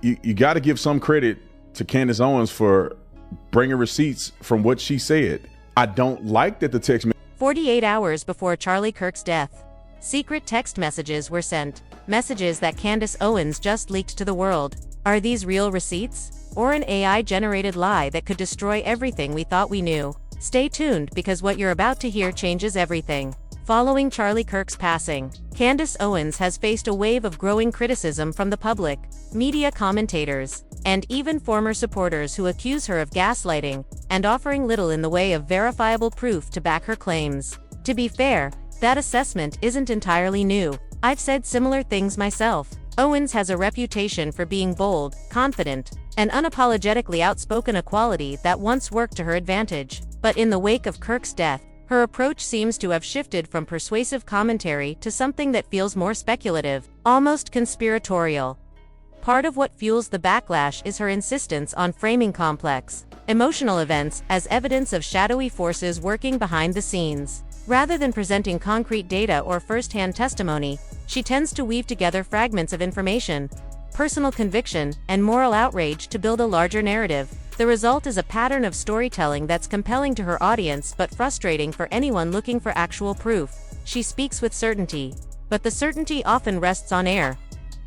you got to give some credit to Candace Owens for bringing receipts from what she said. I don't like that the text 48 hours before Charlie Kirk's death, secret text messages were sent, messages that Candace Owens just leaked to the world. Are these real receipts? Or an AI-generated lie that could destroy everything we thought we knew? Stay tuned, because what you're about to hear changes everything. Following Charlie Kirk's passing, Candace Owens has faced a wave of growing criticism from the public, media commentators, and even former supporters who accuse her of gaslighting and offering little in the way of verifiable proof to back her claims. To be fair, that assessment isn't entirely new. I've said similar things myself. Owens has a reputation for being bold, confident, and unapologetically outspoken, a quality that once worked to her advantage. But in the wake of Kirk's death, her approach seems to have shifted from persuasive commentary to something that feels more speculative, almost conspiratorial. Part of what fuels the backlash is her insistence on framing complex, emotional events as evidence of shadowy forces working behind the scenes. Rather than presenting concrete data or first-hand testimony, she tends to weave together fragments of information, personal conviction, and moral outrage to build a larger narrative. The result is a pattern of storytelling that's compelling to her audience but frustrating for anyone looking for actual proof. She speaks with certainty, but the certainty often rests on air.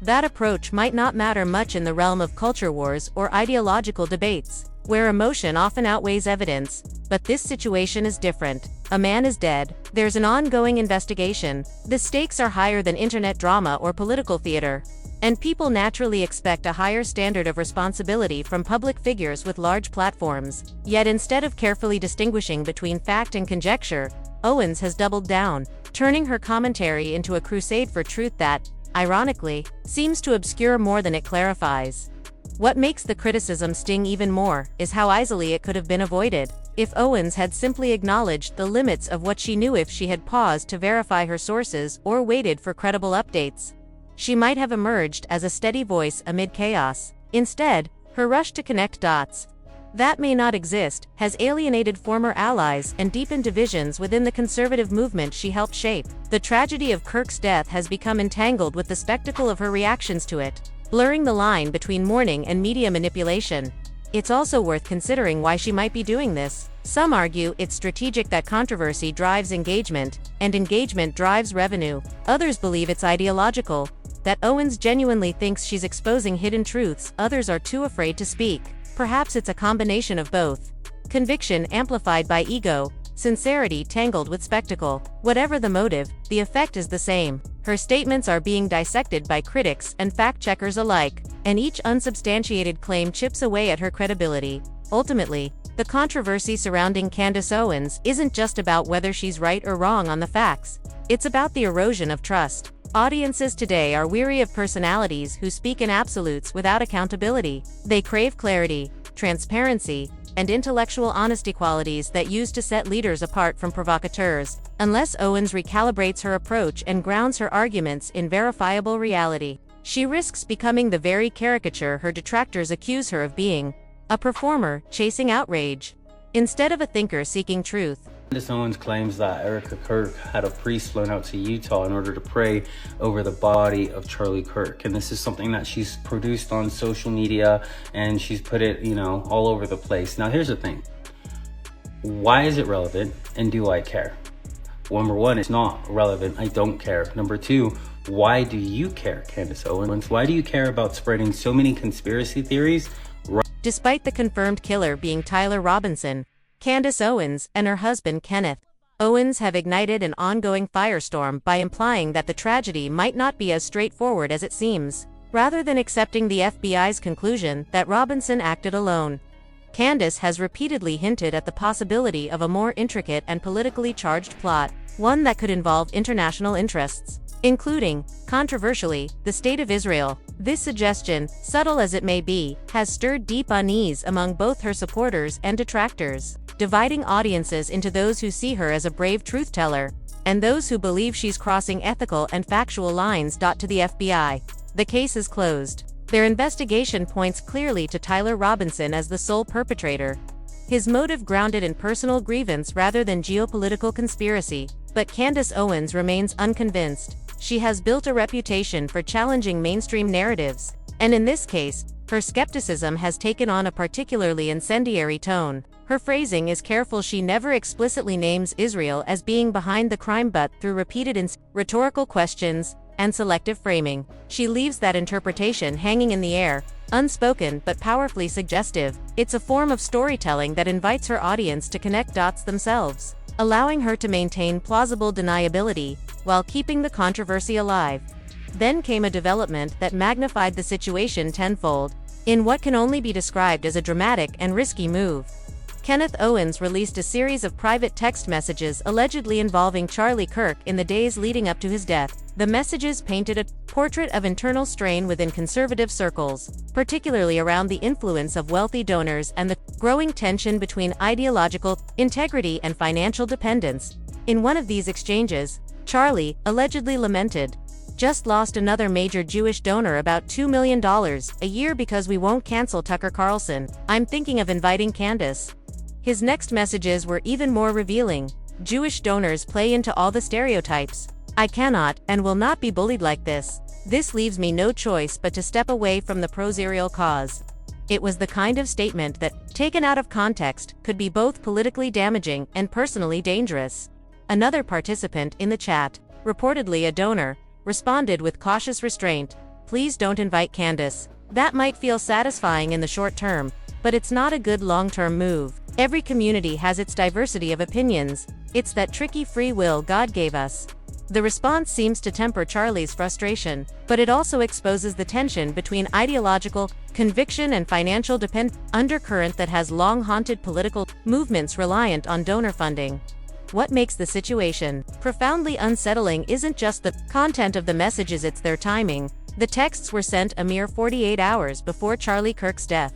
That approach might not matter much in the realm of culture wars or ideological debates, where emotion often outweighs evidence, but this situation is different. A man is dead, there's an ongoing investigation, the stakes are higher than internet drama or political theater, and people naturally expect a higher standard of responsibility from public figures with large platforms. Yet instead of carefully distinguishing between fact and conjecture, Owens has doubled down, turning her commentary into a crusade for truth that, ironically, seems to obscure more than it clarifies. What makes the criticism sting even more is how easily it could have been avoided. If Owens had simply acknowledged the limits of what she knew, if she had paused to verify her sources or waited for credible updates, she might have emerged as a steady voice amid chaos. Instead, her rush to connect dots that may not exist has alienated former allies and deepened divisions within the conservative movement she helped shape. The tragedy of Kirk's death has become entangled with the spectacle of her reactions to it, blurring the line between mourning and media manipulation. It's also worth considering why she might be doing this. Some argue it's strategic, that controversy drives engagement, and engagement drives revenue. Others believe it's ideological, that Owens genuinely thinks she's exposing hidden truths others are too afraid to speak. Perhaps it's a combination of both. Conviction amplified by ego, sincerity tangled with spectacle. Whatever the motive, the effect is the same. Her statements are being dissected by critics and fact-checkers alike, and each unsubstantiated claim chips away at her credibility. Ultimately, the controversy surrounding Candace Owens isn't just about whether she's right or wrong on the facts. It's about the erosion of trust. Audiences today are weary of personalities who speak in absolutes without accountability. They crave clarity, transparency, and intellectual honesty, qualities that used to set leaders apart from provocateurs. Unless Owens recalibrates her approach and grounds her arguments in verifiable reality, she risks becoming the very caricature her detractors accuse her of being: a performer chasing outrage, instead of a thinker seeking truth. Candace Owens claims that Erica Kirk had a priest flown out to Utah in order to pray over the body of Charlie Kirk. And this is something that she's produced on social media, and she's put it, all over the place. Now, here's the thing. Why is it relevant, and do I care? Number one, it's not relevant. I don't care. Number two, why do you care, Candace Owens? Why do you care about spreading so many conspiracy theories? Despite the confirmed killer being Tyler Robinson, Candace Owens and her husband Kenneth Owens have ignited an ongoing firestorm by implying that the tragedy might not be as straightforward as it seems. Rather than accepting the FBI's conclusion that Robinson acted alone, Candace has repeatedly hinted at the possibility of a more intricate and politically charged plot, one that could involve international interests, including, controversially, the State of Israel. This suggestion, subtle as it may be, has stirred deep unease among both her supporters and detractors, dividing audiences into those who see her as a brave truth-teller, and those who believe she's crossing ethical and factual lines. To the FBI, the case is closed. Their investigation points clearly to Tyler Robinson as the sole perpetrator, his motive grounded in personal grievance rather than geopolitical conspiracy. But Candace Owens remains unconvinced. She has built a reputation for challenging mainstream narratives, and in this case, Her skepticism has taken on a particularly incendiary tone. Her phrasing is careful. She never explicitly names Israel as being behind the crime, but through repeated rhetorical questions and selective framing, she leaves that interpretation hanging in the air, unspoken but powerfully suggestive. It's a form of storytelling that invites her audience to connect dots themselves, allowing her to maintain plausible deniability while keeping the controversy alive. Then came a development that magnified the situation tenfold, in what can only be described as a dramatic and risky move. Candace Owens released a series of private text messages allegedly involving Charlie Kirk in the days leading up to his death. The messages painted a portrait of internal strain within conservative circles, particularly around the influence of wealthy donors and the growing tension between ideological integrity and financial dependence. In one of these exchanges, Charlie allegedly lamented, "Just lost another major Jewish donor about $2 million a year because we won't cancel Tucker Carlson. I'm thinking of inviting Candace." His next messages were even more revealing. "Jewish donors play into all the stereotypes. I cannot and will not be bullied like this. This leaves me no choice but to step away from the pro-Israel cause." It was the kind of statement that, taken out of context, could be both politically damaging and personally dangerous. Another participant in the chat, reportedly a donor, responded with cautious restraint, "Please don't invite Candace." That might feel satisfying in the short term, but it's not a good long-term move. Every community has its diversity of opinions. It's that tricky free will God gave us. The response seems to temper Charlie's frustration, but it also exposes the tension between ideological conviction and financial undercurrent that has long haunted political movements reliant on donor funding. What makes the situation profoundly unsettling isn't just the content of the messages, it's their timing. The texts were sent a mere 48 hours before Charlie Kirk's death,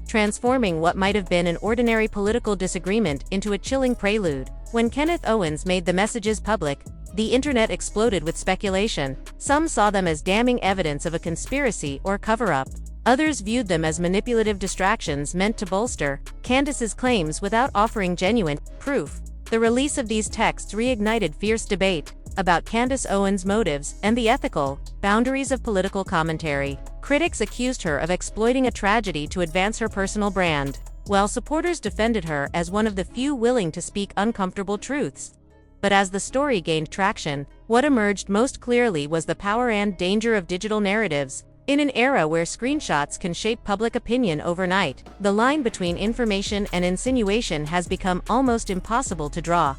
transforming what might have been an ordinary political disagreement into a chilling prelude. When Candace Owens made the messages public, the internet exploded with speculation. Some saw them as damning evidence of a conspiracy or cover-up. Others viewed them as manipulative distractions meant to bolster Candace's claims without offering genuine proof. The release of these texts reignited fierce debate about Candace Owens' motives and the ethical boundaries of political commentary. Critics accused her of exploiting a tragedy to advance her personal brand, while supporters defended her as one of the few willing to speak uncomfortable truths. But as the story gained traction, what emerged most clearly was the power and danger of digital narratives. In an era where screenshots can shape public opinion overnight, the line between information and insinuation has become almost impossible to draw.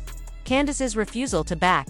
Candace's refusal to back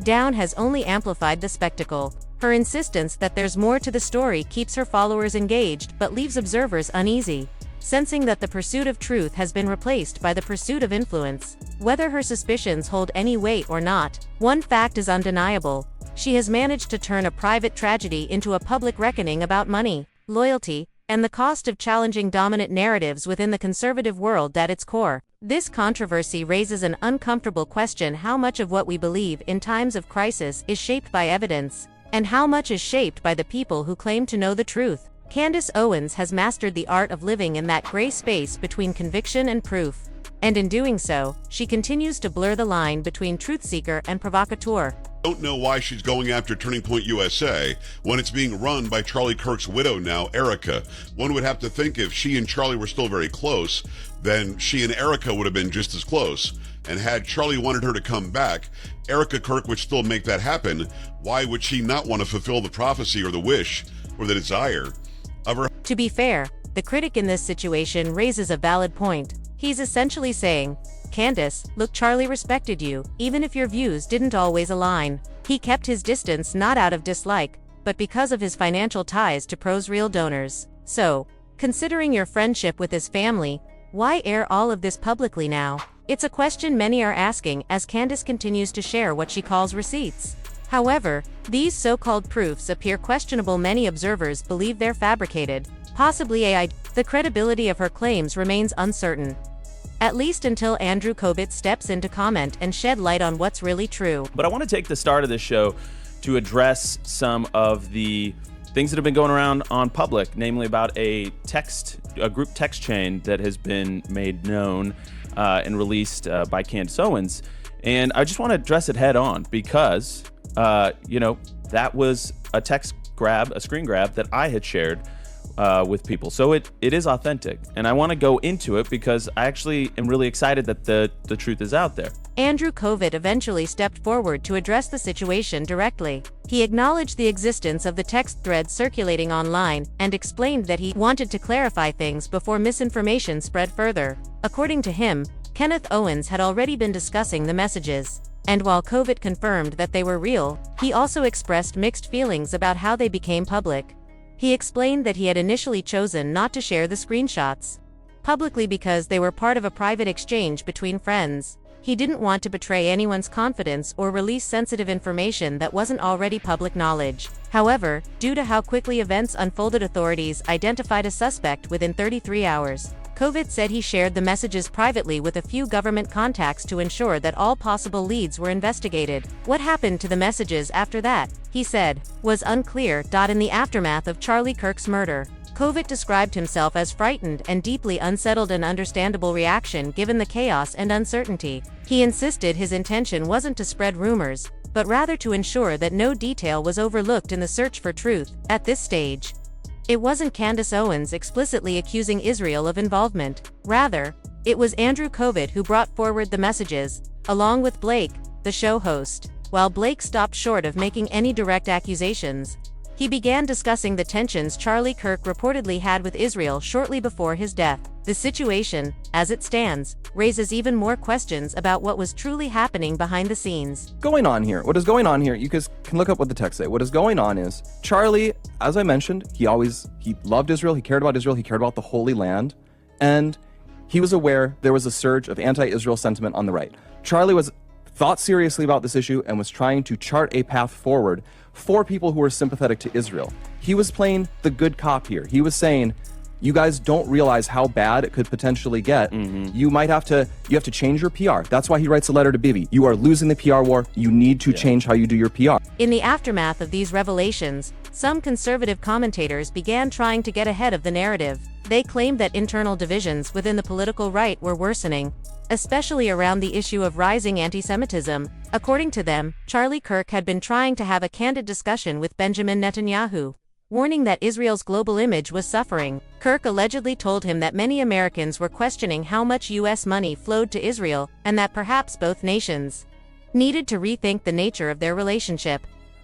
down has only amplified the spectacle. Her insistence that there's more to the story keeps her followers engaged but leaves observers uneasy, sensing that the pursuit of truth has been replaced by the pursuit of influence. Whether her suspicions hold any weight or not, one fact is undeniable. She has managed to turn a private tragedy into a public reckoning about money, loyalty, and the cost of challenging dominant narratives within the conservative world at its core. This controversy raises an uncomfortable question: how much of what we believe in times of crisis is shaped by evidence, and how much is shaped by the people who claim to know the truth? Candace Owens has mastered the art of living in that gray space between conviction and proof. And in doing so, she continues to blur the line between truth seeker and provocateur. Don't know why she's going after Turning Point USA when it's being run by Charlie Kirk's widow now, Erica. One would have to think if she and Charlie were still very close, then she and Erica would have been just as close. And had Charlie wanted her to come back, Erica Kirk would still make that happen. Why would she not want to fulfill the prophecy or the wish or the desire of her? To be fair, the critic in this situation raises a valid point. He's essentially saying, "Candace, look, Charlie respected you, even if your views didn't always align. He kept his distance not out of dislike, but because of his financial ties to pro-Israel donors. So, considering your friendship with his family, why air all of this publicly now?" It's a question many are asking as Candace continues to share what she calls receipts. However, these so-called proofs appear questionable. Many observers believe they're fabricated, possibly AI. The credibility of her claims remains uncertain, at least until Andrew Kobit steps in to comment and shed light on what's really true. But I want to take the start of this show to address some of the things that have been going around on public, namely about a group text chain that has been made known and released by Candace Owens. And I just want to address it head on because, that was a screen grab that I had shared with people. So it is authentic. And I want to go into it because I actually am really excited that the truth is out there. Andrew Kovic eventually stepped forward to address the situation directly. He acknowledged the existence of the text thread circulating online and explained that he wanted to clarify things before misinformation spread further. According to him, Candace Owens had already been discussing the messages. And while Kovic confirmed that they were real, he also expressed mixed feelings about how they became public. He explained that he had initially chosen not to share the screenshots publicly because they were part of a private exchange between friends. He didn't want to betray anyone's confidence or release sensitive information that wasn't already public knowledge. However, due to how quickly events unfolded, authorities identified a suspect within 33 hours. Kovic said he shared the messages privately with a few government contacts to ensure that all possible leads were investigated. What happened to the messages after that, he said, was unclear. In the aftermath of Charlie Kirk's murder, Kovic described himself as frightened and deeply unsettled, an understandable reaction given the chaos and uncertainty. He insisted his intention wasn't to spread rumors, but rather to ensure that no detail was overlooked in the search for truth. At this stage, it wasn't Candace Owens explicitly accusing Israel of involvement. Rather, it was Andrew Kovic who brought forward the messages, along with Blake, the show host. While Blake stopped short of making any direct accusations, he began discussing the tensions Charlie Kirk reportedly had with Israel shortly before his death. The situation, as it stands, raises even more questions about what was truly happening behind the scenes. What is going on here, you guys can look up what the text say. What is going on is, Charlie, as I mentioned, he loved Israel, he cared about Israel, he cared about the Holy Land, and he was aware there was a surge of anti-Israel sentiment on the right. Charlie thought seriously about this issue and was trying to chart a path forward for people who were sympathetic to Israel. He was playing the good cop here. He was saying, you guys don't realize how bad it could potentially get. You have to change your PR. That's why he writes a letter to Bibi. You are losing the PR war. You need to change how you do your PR. In the aftermath of these revelations, some conservative commentators began trying to get ahead of the narrative. They claimed that internal divisions within the political right were worsening, especially around the issue of rising anti-Semitism. According to them, Charlie Kirk had been trying to have a candid discussion with Benjamin Netanyahu, warning that Israel's global image was suffering. Kirk allegedly told him that many Americans were questioning how much U.S. money flowed to Israel, and that perhaps both nations needed to rethink the nature of their relationship.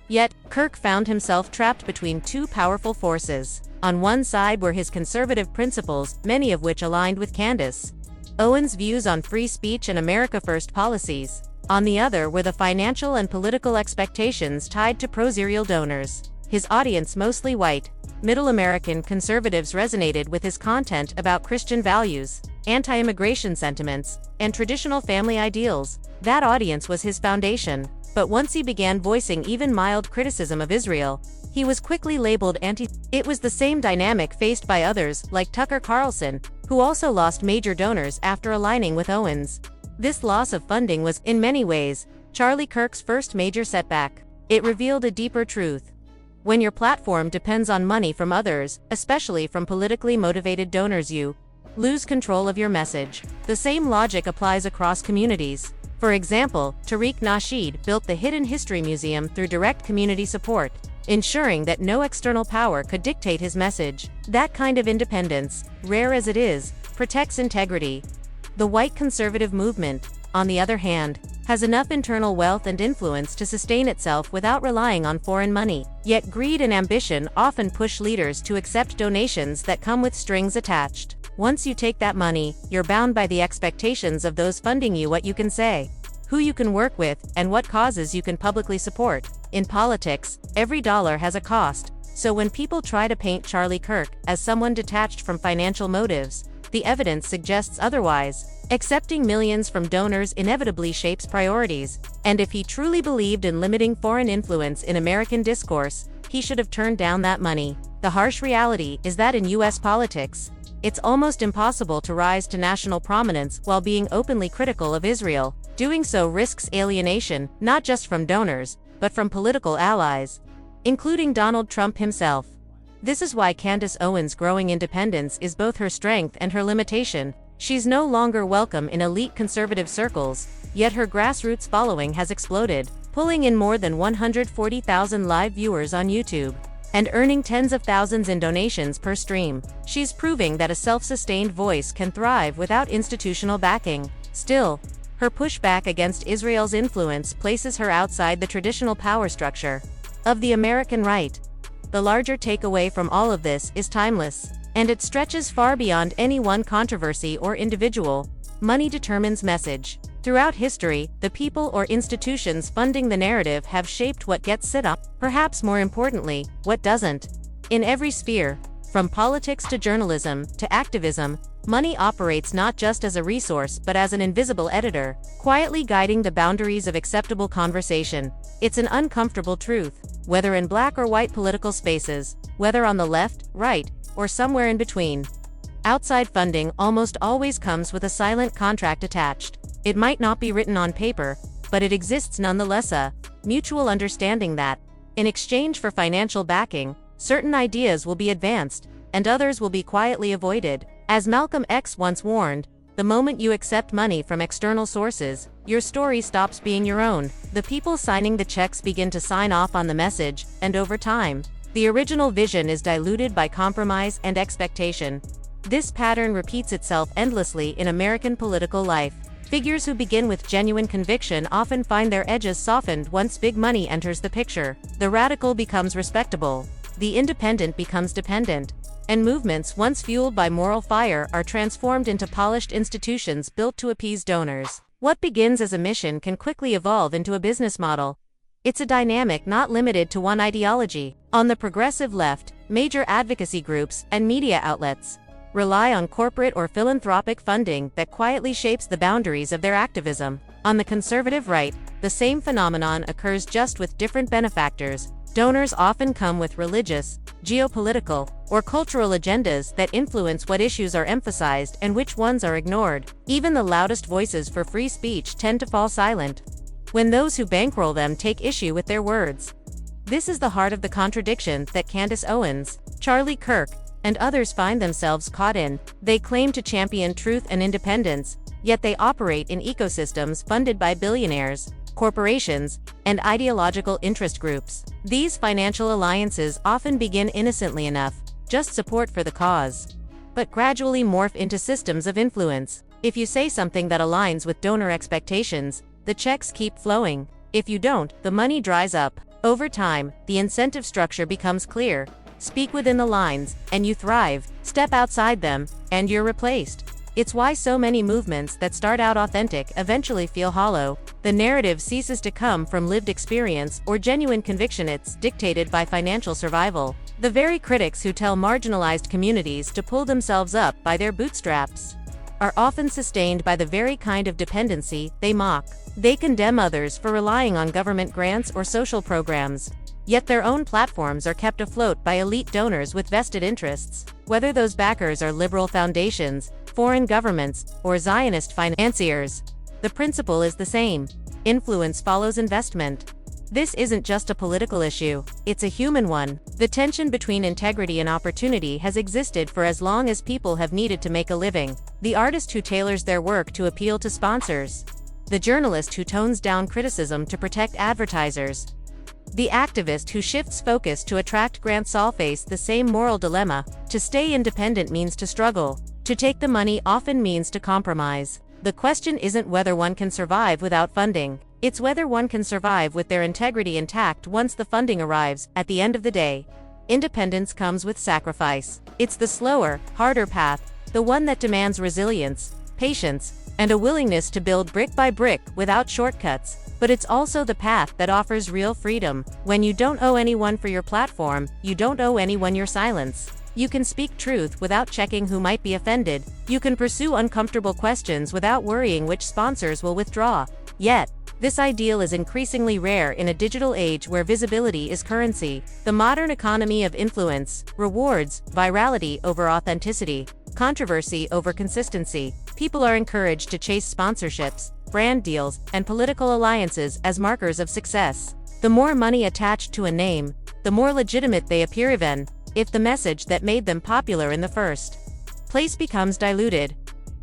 Yet, Kirk found himself trapped between two powerful forces. On one side were his conservative principles, many of which aligned with Candace Owens' views on free speech and America First policies. On the other were the financial and political expectations tied to pro-Israel donors. His audience, mostly white, middle American conservatives, resonated with his content about Christian values, anti-immigration sentiments, and traditional family ideals. That audience was his foundation. But once he began voicing even mild criticism of Israel, he was quickly labeled anti. It was the same dynamic faced by others, like Tucker Carlson, who also lost major donors after aligning with Owens. This loss of funding was, in many ways, Charlie Kirk's first major setback. It revealed a deeper truth. When your platform depends on money from others, especially from politically motivated donors, you lose control of your message. The same logic applies across communities. For example, Tariq Nasheed built the Hidden History Museum through direct community support, ensuring that no external power could dictate his message. That kind of independence, rare as it is, protects integrity. The white conservative movement, on the other hand, has enough internal wealth and influence to sustain itself without relying on foreign money. Yet greed and ambition often push leaders to accept donations that come with strings attached. Once you take that money, you're bound by the expectations of those funding you, what you can say, who you can work with, and what causes you can publicly support. In politics, every dollar has a cost, so when people try to paint Charlie Kirk as someone detached from financial motives, the evidence suggests otherwise. Accepting millions from donors inevitably shapes priorities, and if he truly believed in limiting foreign influence in American discourse, he should have turned down that money. The harsh reality is that in U.S. politics, it's almost impossible to rise to national prominence while being openly critical of Israel. Doing so risks alienation, not just from donors, but from political allies, including Donald Trump himself. This is why Candace Owens' growing independence is both her strength and her limitation. She's no longer welcome in elite conservative circles, yet her grassroots following has exploded, pulling in more than 140,000 live viewers on YouTube. and earning tens of thousands in donations per stream. She's proving that a self-sustained voice can thrive without institutional backing. Still, her pushback against Israel's influence places her outside the traditional power structure of the American right. The larger takeaway from all of this is timeless, and it stretches far beyond any one controversy or individual. Money determines message. Throughout history, the people or institutions funding the narrative have shaped what gets said on, perhaps more importantly, what doesn't. In every sphere, from politics to journalism to activism, money operates not just as a resource but as an invisible editor, quietly guiding the boundaries of acceptable conversation. It's an uncomfortable truth, whether in black or white political spaces, whether on the left, right, or somewhere in between. Outside funding almost always comes with a silent contract attached. It might not be written on paper, but it exists nonetheless, a mutual understanding that, in exchange for financial backing, certain ideas will be advanced, and others will be quietly avoided. As Malcolm X once warned, the moment you accept money from external sources, your story stops being your own. The people signing the checks begin to sign off on the message, and over time, the original vision is diluted by compromise and expectation. This pattern repeats itself endlessly in American political life. Figures who begin with genuine conviction often find their edges softened once big money enters the picture. The radical becomes respectable, the independent becomes dependent, and movements once fueled by moral fire are transformed into polished institutions built to appease donors. What begins as a mission can quickly evolve into a business model. It's a dynamic not limited to one ideology. On the progressive left, major advocacy groups and media outlets rely on corporate or philanthropic funding that quietly shapes the boundaries of their activism. On the conservative right, the same phenomenon occurs, just with different benefactors. Donors often come with religious, geopolitical, or cultural agendas that influence what issues are emphasized and which ones are ignored. Even the loudest voices for free speech tend to fall silent when those who bankroll them take issue with their words. This is the heart of the contradiction that Candace Owens, Charlie Kirk, and others find themselves caught in. They claim to champion truth and independence, yet they operate in ecosystems funded by billionaires, corporations, and ideological interest groups. These financial alliances often begin innocently enough, just support for the cause, but gradually morph into systems of influence. If you say something that aligns with donor expectations, the checks keep flowing. If you don't, the money dries up. Over time, the incentive structure becomes clear. Speak within the lines, and you thrive. Step outside them, and you're replaced. It's why so many movements that start out authentic eventually feel hollow. The narrative ceases to come from lived experience or genuine conviction. It's dictated by financial survival. The very critics who tell marginalized communities to pull themselves up by their bootstraps are often sustained by the very kind of dependency they mock. They condemn others for relying on government grants or social programs, yet their own platforms are kept afloat by elite donors with vested interests. Whether those backers are liberal foundations, foreign governments, or Zionist financiers, the principle is the same. Influence follows investment. This isn't just a political issue, it's a human one. The tension between integrity and opportunity has existed for as long as people have needed to make a living. The artist who tailors their work to appeal to sponsors, the journalist who tones down criticism to protect advertisers, the activist who shifts focus to attract grants all face the same moral dilemma. To stay independent means to struggle. To take the money often means to compromise. The question isn't whether one can survive without funding. It's whether one can survive with their integrity intact once the funding arrives. At the end of the day, independence comes with sacrifice. It's the slower, harder path, the one that demands resilience, patience, and a willingness to build brick by brick without shortcuts. But it's also the path that offers real freedom. When you don't owe anyone for your platform, you don't owe anyone your silence. You can speak truth without checking who might be offended. You can pursue uncomfortable questions without worrying which sponsors will withdraw. Yet, this ideal is increasingly rare in a digital age where visibility is currency. The modern economy of influence rewards virality over authenticity, controversy over consistency. People are encouraged to chase sponsorships, brand deals, and political alliances as markers of success. The more money attached to a name, the more legitimate they appear, even if the message that made them popular in the first place becomes diluted.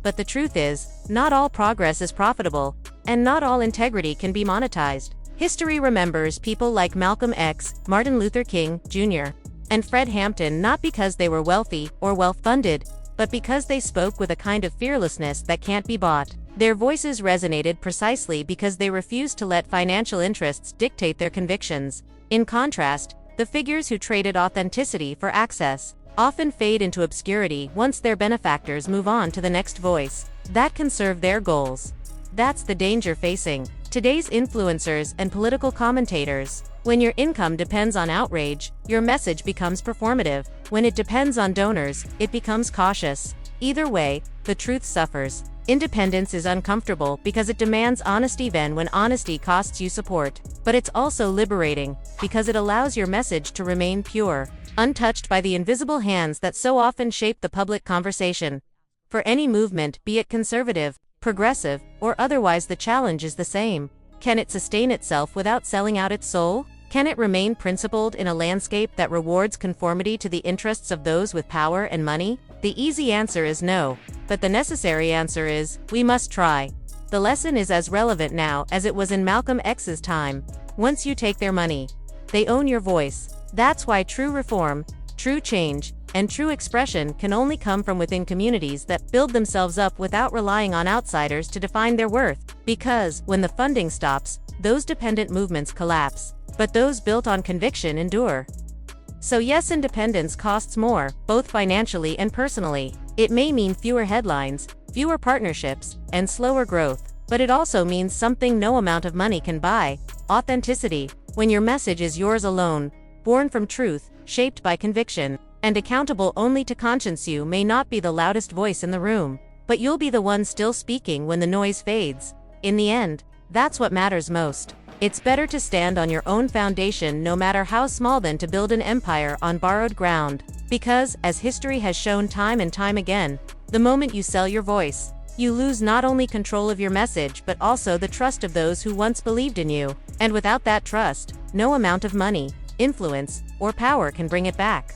But the truth is, not all progress is profitable, and not all integrity can be monetized. History remembers people like Malcolm X, Martin Luther King, Jr., and Fred Hampton, not because they were wealthy or well-funded, but because they spoke with a kind of fearlessness that can't be bought. Their voices resonated precisely because they refused to let financial interests dictate their convictions. In contrast, the figures who traded authenticity for access often fade into obscurity once their benefactors move on to the next voice that can serve their goals. That's the danger facing today's influencers and political commentators. When your income depends on outrage, your message becomes performative. When it depends on donors, it becomes cautious. Either way, the truth suffers. Independence is uncomfortable because it demands honesty even when honesty costs you support. But it's also liberating because it allows your message to remain pure, untouched by the invisible hands that so often shape the public conversation. For any movement, be it conservative, progressive, or otherwise, the challenge is the same. Can it sustain itself without selling out its soul? Can it remain principled in a landscape that rewards conformity to the interests of those with power and money? The easy answer is no, but the necessary answer is, we must try. The lesson is as relevant now as it was in Malcolm X's time. Once you take their money, they own your voice. That's why true reform, true change, and true expression can only come from within communities that build themselves up without relying on outsiders to define their worth. Because, when the funding stops, those dependent movements collapse, but those built on conviction endure. So yes, independence costs more, both financially and personally. It may mean fewer headlines, fewer partnerships, and slower growth, but it also means something no amount of money can buy: authenticity. When your message is yours alone, born from truth, shaped by conviction, and accountable only to conscience, you may not be the loudest voice in the room, but you'll be the one still speaking when the noise fades. In the end, that's what matters most. It's better to stand on your own foundation, no matter how small, than to build an empire on borrowed ground. Because, as history has shown time and time again, the moment you sell your voice, you lose not only control of your message but also the trust of those who once believed in you. And without that trust, no amount of money, influence, or power can bring it back.